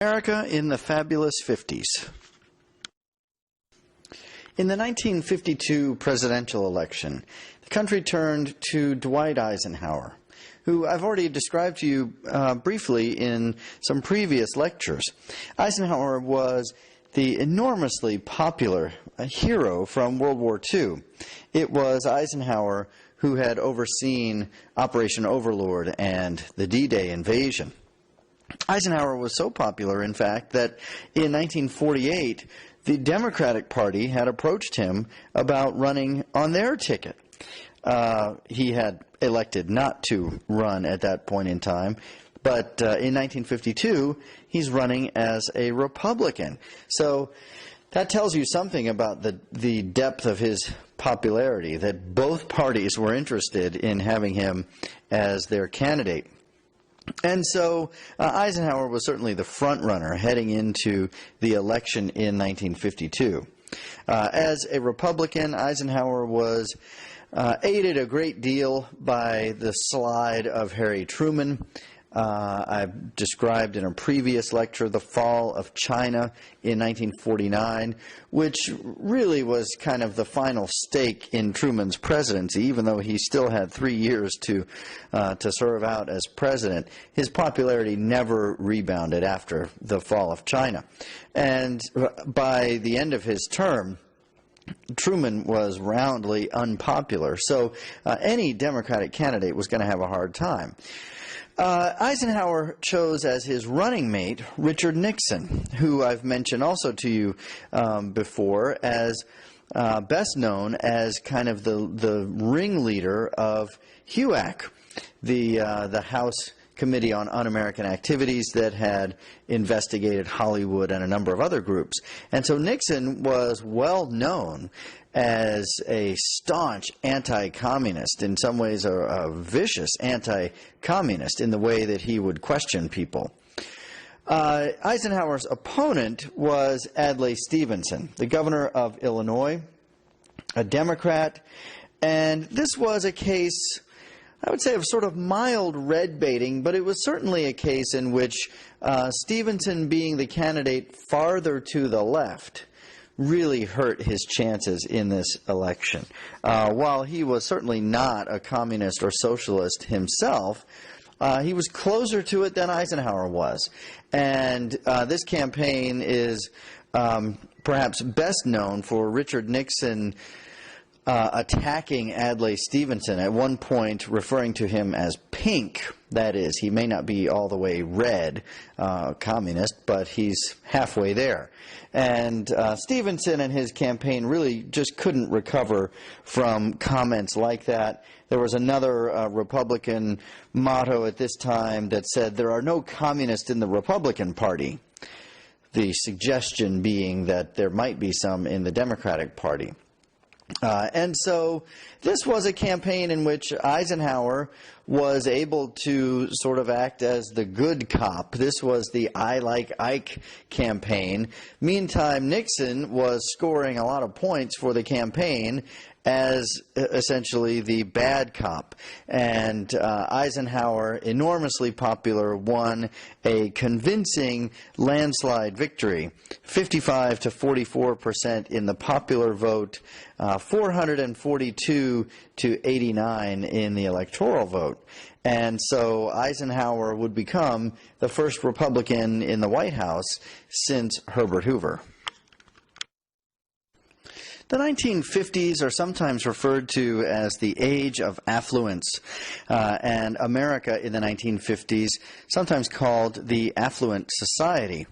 America in the fabulous 50s. In the 1952 presidential election, the country turned to Dwight Eisenhower, who I've already described to you briefly in some previous lectures. Eisenhower was the enormously popular hero from World War II. It was Eisenhower who had overseen Operation Overlord and the D-Day invasion. Eisenhower was so popular, in fact, that in 1948, the Democratic Party had approached him about running on their ticket. He had elected not to run at that point in time, but in 1952, he's running as a Republican. So that tells you something about the depth of his popularity, that both parties were interested in having him as their candidate. And so Eisenhower was certainly the front runner heading into the election in 1952. As a Republican, Eisenhower was aided a great deal by the slide of Harry Truman. I've described in a previous lecture the fall of China in 1949, which really was kind of the final stake in Truman's presidency. Even though he still had 3 years to serve out as president, his popularity never rebounded after the fall of China. And by the end of his term, Truman was roundly unpopular, so any Democratic candidate was going to have a hard time. Eisenhower chose as his running mate Richard Nixon, who I've mentioned also to you before as best known as kind of the ringleader of HUAC, the House Committee on Un-American Activities that had investigated Hollywood and a number of other groups. And so Nixon was well known as a staunch anti-communist, in some ways a vicious anti-communist in the way that he would question people. Eisenhower's opponent was Adlai Stevenson, the governor of Illinois, a Democrat, and this was a case, I would say, of sort of mild red baiting, but it was certainly a case in which Stevenson, being the candidate farther to the left, really hurt his chances in this election. While he was certainly not a communist or socialist himself, he was closer to it than Eisenhower was. And this campaign is perhaps best known for Richard Nixon attacking Adlai Stevenson, at one point referring to him as pink. That is, he may not be all the way red, communist, but he's halfway there. And Stevenson and his campaign really just couldn't recover from comments like that. There was another Republican motto at this time that said, "There are no communists in the Republican Party," the suggestion being that there might be some in the Democratic Party. And so this was a campaign in which Eisenhower was able to sort of act as the good cop. This was the I Like Ike campaign. Meantime, Nixon was scoring a lot of points for the campaign as essentially the bad cop. And Eisenhower, enormously popular, won a convincing landslide victory, 55 to 44% in the popular vote, 442 to 89 in the electoral vote. And so Eisenhower would become the first Republican in the White House since Herbert Hoover. The 1950s are sometimes referred to as the age of affluence, and America in the 1950s sometimes called the Affluent Society.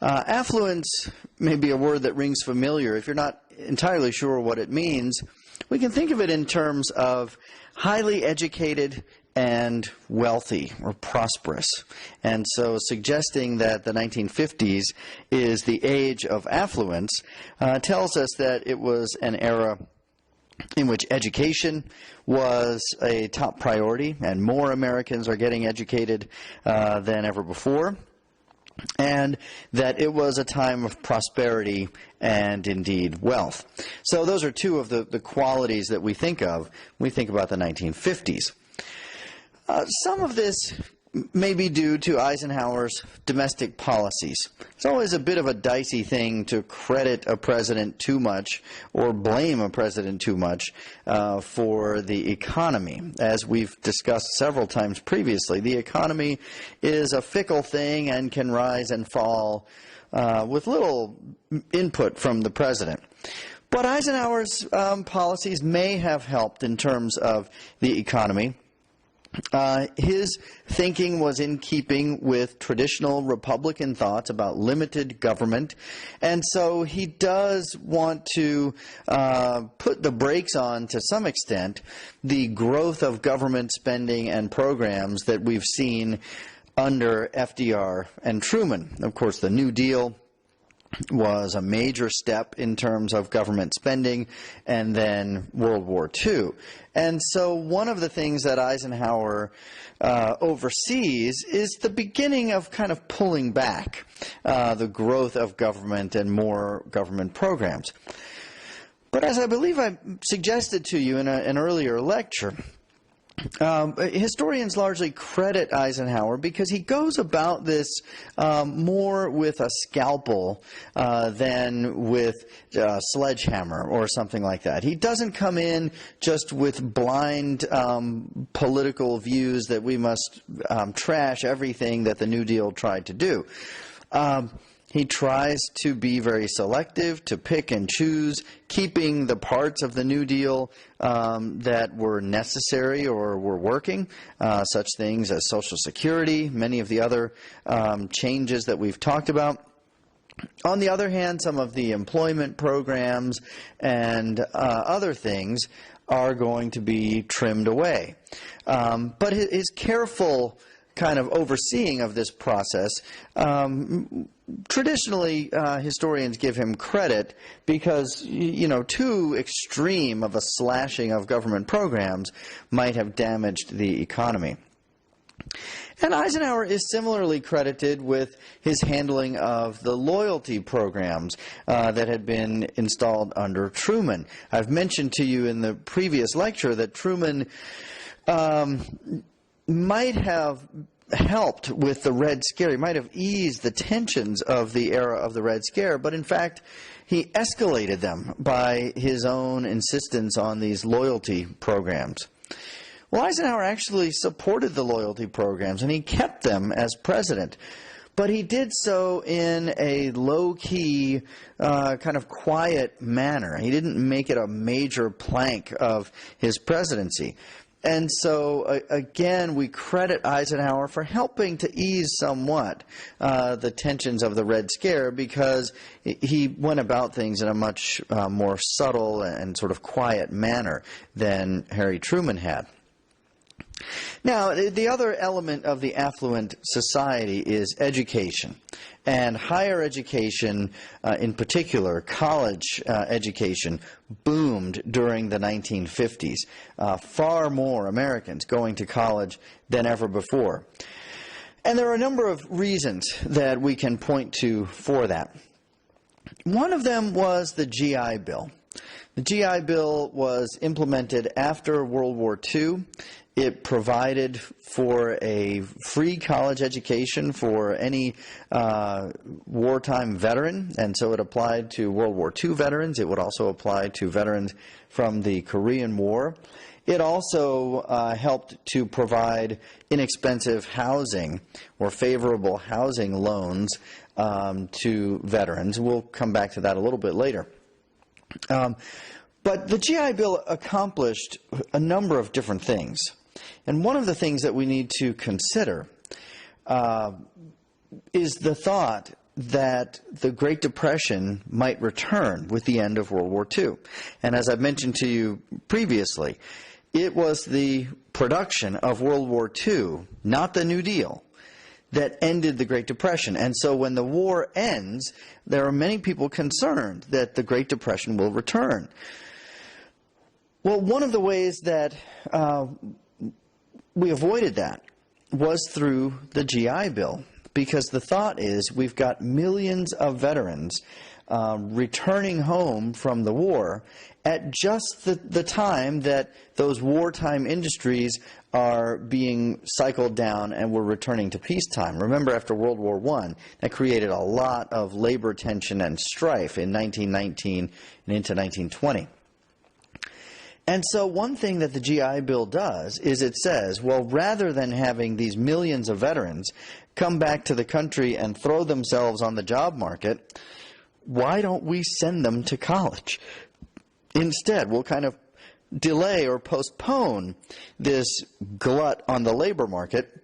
Affluence may be a word that rings familiar. If you're not entirely sure what it means, we can think of it in terms of highly educated and wealthy or prosperous. And so suggesting that the 1950s is the age of affluence tells us that it was an era in which education was a top priority, and more Americans are getting educated than ever before, and that it was a time of prosperity and indeed wealth. So those are two of the qualities that we think of when we think about the 1950s. Some of this may be due to Eisenhower's domestic policies. It's always a bit of a dicey thing to credit a president too much or blame a president too much for the economy. As we've discussed several times previously, the economy is a fickle thing and can rise and fall with little input from the president. But Eisenhower's policies may have helped in terms of the economy. His thinking was in keeping with traditional Republican thoughts about limited government, and so he does want to put the brakes on, to some extent, the growth of government spending and programs that we've seen under FDR and Truman. Of course, the New Deal was a major step in terms of government spending, and then World War II. And so one of the things that Eisenhower oversees is the beginning of kind of pulling back the growth of government and more government programs. But as I believe I suggested to you in an earlier lecture, historians largely credit Eisenhower because he goes about this more with a scalpel than with a sledgehammer or something like that. He doesn't come in just with blind political views that we must trash everything that the New Deal tried to do. He tries to be very selective, to pick and choose, keeping the parts of the New Deal that were necessary or were working, such things as Social Security, many of the other changes that we've talked about. On the other hand, some of the employment programs and other things are going to be trimmed away. But his careful kind of overseeing of this process, traditionally historians give him credit because, too extreme of a slashing of government programs might have damaged the economy. And Eisenhower is similarly credited with his handling of the loyalty programs that had been installed under Truman. I've mentioned to you in the previous lecture that Truman might have helped with the Red Scare. He might have eased the tensions of the era of the Red Scare, but in fact, he escalated them by his own insistence on these loyalty programs. Well, Eisenhower actually supported the loyalty programs, and he kept them as president. But he did so in a low-key, kind of quiet manner. He didn't make it a major plank of his presidency. And so, again, we credit Eisenhower for helping to ease somewhat the tensions of the Red Scare because he went about things in a much more subtle and sort of quiet manner than Harry Truman had. Now, the other element of the affluent society is education. And higher education, in particular, college education, boomed during the 1950s. Far more Americans going to college than ever before. And there are a number of reasons that we can point to for that. One of them was the GI Bill. The GI Bill was implemented after World War II. It provided for a free college education for any wartime veteran, and so it applied to World War II veterans. It would also apply to veterans from the Korean War. It also helped to provide inexpensive housing or favorable housing loans to veterans. We'll come back to that a little bit later. But the GI Bill accomplished a number of different things. And one of the things that we need to consider is the thought that the Great Depression might return with the end of World War II. And as I've mentioned to you previously, it was the production of World War II, not the New Deal, that ended the Great Depression. And so when the war ends, there are many people concerned that the Great Depression will return. Well, one of the ways that we avoided that was through the GI Bill, because the thought is we've got millions of veterans returning home from the war at just the time that those wartime industries are being cycled down and we're returning to peacetime. Remember, after World War I, that created a lot of labor tension and strife in 1919 and into 1920. And so one thing that the GI Bill does is it says, well, rather than having these millions of veterans come back to the country and throw themselves on the job market, why don't we send them to college? Instead, we'll kind of delay or postpone this glut on the labor market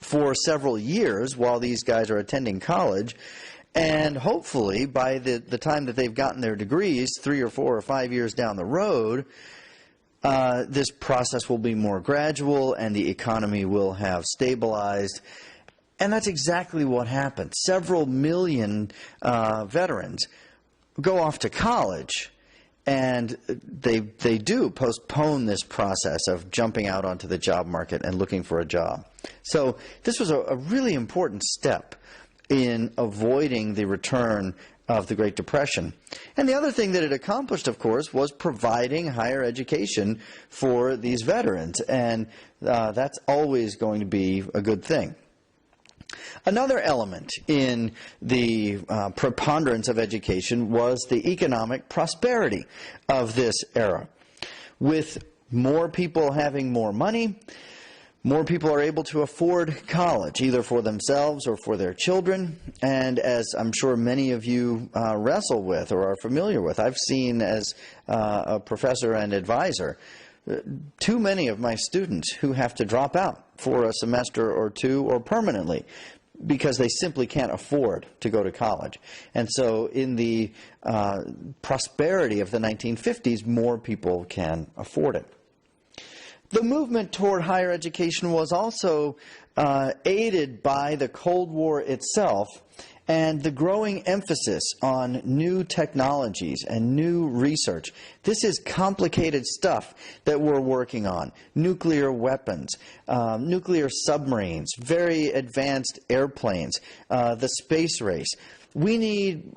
for several years while these guys are attending college. And hopefully, by the time that they've gotten their degrees, 3 or 4 or 5 years down the road, this process will be more gradual and the economy will have stabilized. And that's exactly what happened. Several million veterans go off to college, and they do postpone this process of jumping out onto the job market and looking for a job. So this was a really important step in avoiding the return of the Great Depression. And the other thing that it accomplished, of course, was providing higher education for these veterans, and that's always going to be a good thing. Another element in the preponderance of education was the economic prosperity of this era. With more people having more money, more people are able to afford college, either for themselves or for their children. And as I'm sure many of you wrestle with or are familiar with, I've seen as a professor and advisor too many of my students who have to drop out for a semester or two or permanently because they simply can't afford to go to college. And so in the prosperity of the 1950s, more people can afford it. The movement toward higher education was also aided by the Cold War itself and the growing emphasis on new technologies and new research. This is complicated stuff that we're working on. Nuclear weapons, nuclear submarines, very advanced airplanes, the space race. We need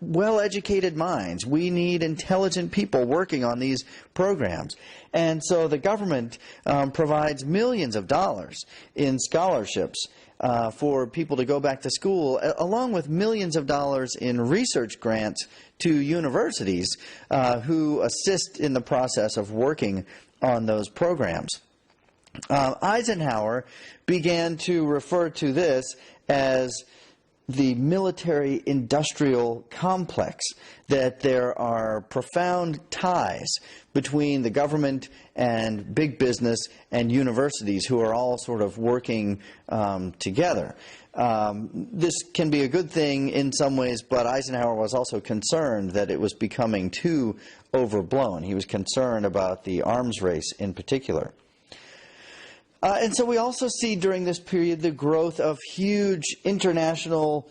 well-educated minds. We need intelligent people working on these programs. And so the government provides millions of dollars in scholarships for people to go back to school, along with millions of dollars in research grants to universities who assist in the process of working on those programs. Eisenhower began to refer to this as the military-industrial complex, that there are profound ties between the government and big business and universities who are all sort of working together. This can be a good thing in some ways, but Eisenhower was also concerned that it was becoming too overblown. He was concerned about the arms race in particular. And so we also see during this period the growth of huge international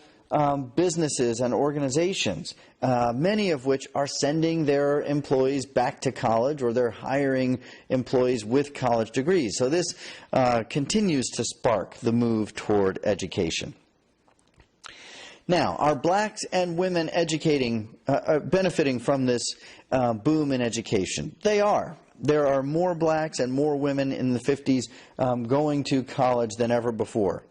businesses and organizations, many of which are sending their employees back to college, or they're hiring employees with college degrees. So this continues to spark the move toward education. Now, are blacks and women benefiting from this boom in education? They are. There are more blacks and more women in the 50s going to college than ever before.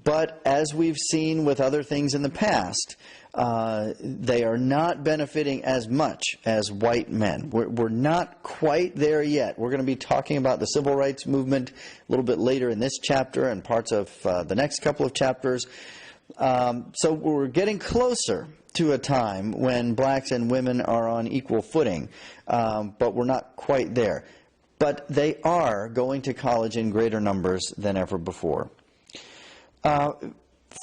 But as we've seen with other things in the past, they are not benefiting as much as white men. We're not quite there yet. We're going to be talking about the civil rights movement a little bit later in this chapter and parts of the next couple of chapters. So we're getting closer to a time when blacks and women are on equal footing, but we're not quite there. But they are going to college in greater numbers than ever before.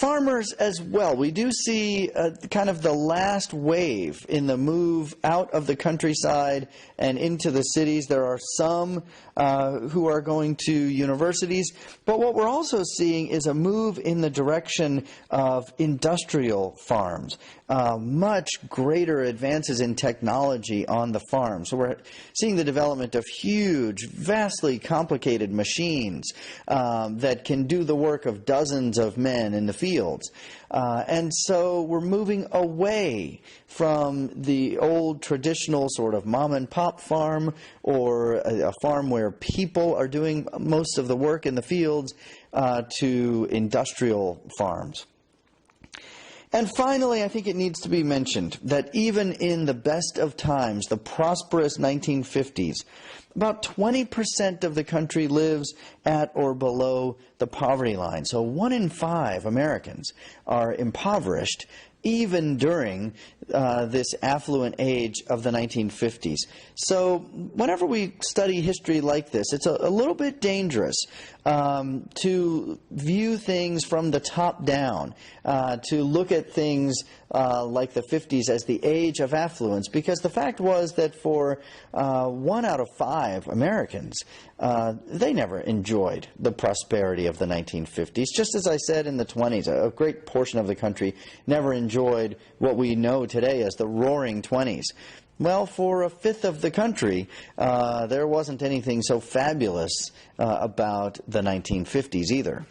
Farmers as well. We do see kind of the last wave in the move out of the countryside and into the cities. There are some who are going to universities, but what we're also seeing is a move in the direction of industrial farms. Much greater advances in technology on the farm. So we're seeing the development of huge, vastly complicated machines that can do the work of dozens of men in the fields. And so we're moving away from the old traditional sort of mom and pop farm, or a farm where people are doing most of the work in the fields, to industrial farms. And finally, I think it needs to be mentioned that even in the best of times, the prosperous 1950s, about 20% of the country lives at or below the poverty line. So 1 in 5 Americans are impoverished, even during this affluent age of the 1950s. So whenever we study history like this, it's a little bit dangerous to view things from the top down, to look at things like the 50s as the age of affluence, because the fact was that for 1 out of 5 Americans, they never enjoyed the prosperity of the 1950s. Just as I said in the 20s, a great portion of the country never enjoyed what we know today as the roaring 20s. Well, for a fifth of the country, there wasn't anything so fabulous about the 1950s either.